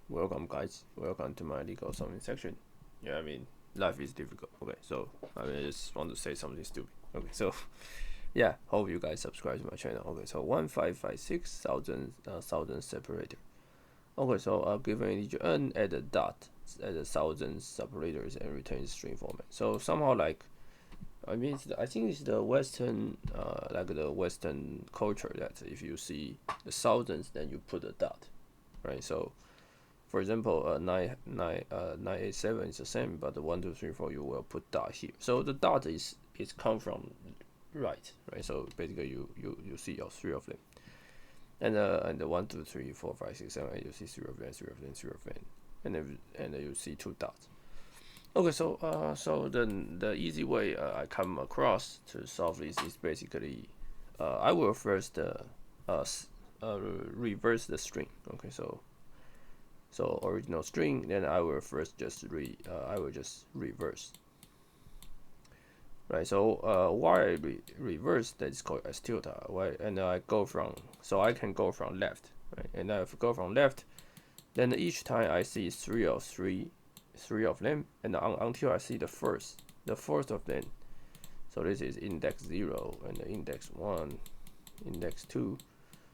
welcome guys, welcome to my legal something section. Yeah, I mean, life is difficult. Okay, so I just want to say something stupid. Okay, so yeah, hope you guys subscribe to my channel. Okay, so 1556,000 separator. Okay, so I'll give an integer n, add a dot, add 1,000 separators, and return string format. So somehow like, I mean, I think it's the Western, like the Western culture that if you see the thousands, then you put a dot, right? So for example, 987 is the same, but the 1, 2, 3, 4 you will put dot here. So the dot is come from right? So basically you see all three of them, and the 1, 2, 3, 4, 5, 6, 7, 8 you see three of them, three of them, three of them, and then you see two dots. Okay, so then the easy way I come across to solve this is basically I will first reverse the string. Okay, so original string, then I will first just reverse, right? So why I reverse, that is called as tilde. Why? And I go from, so I can go from left, right? And if I go from left, then each time I see three of them, and until I see the fourth of them. So this is index 0 and the index 1, index 2.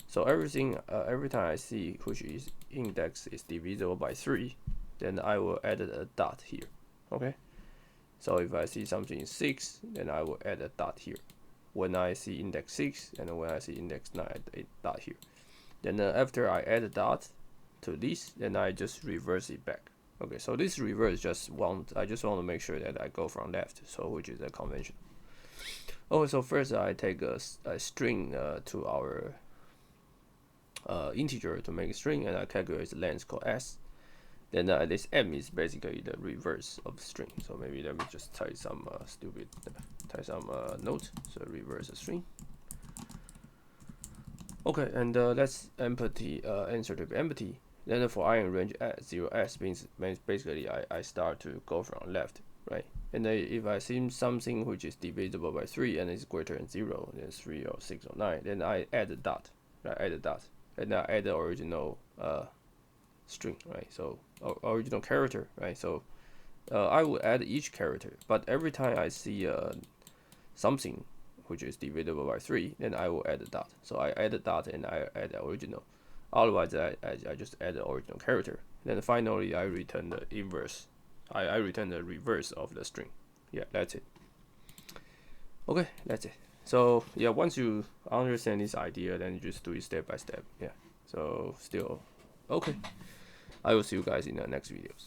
So everything, every time I see which is index is divisible by 3, then I will add a dot here. Okay. So if I see something 6, then I will add a dot here. When I see index 6 and when I see index 9, I add a dot here. Then after I add a dot to this, then I just reverse it back. Okay. So this reverse I just want to make sure that I go from left. So which is a convention. Oh, so first I take a string to our integer to make a string, and I calculate the length called s. Then this m is basically the reverse of the string. So maybe let me just type some note. So reverse the string. Okay, and let's empty answer to be empty. Then for I in range 0s means basically I start to go from left, right? And if I see something which is divisible by 3 and is greater than 0, then 3 or 6 or 9, then I add a dot, right? Add a dot, and I add the original string, right? So original character, right? So I will add each character, but every time I see something which is divisible by 3, then I will add a dot. So I add a dot and I add the original. Otherwise, I just add the original character. Then finally, I return the inverse. I return the reverse of the string. Yeah, that's it. Okay, that's it. So yeah, once you understand this idea, then you just do it step by step. Yeah. So still okay. I will see you guys in the next videos.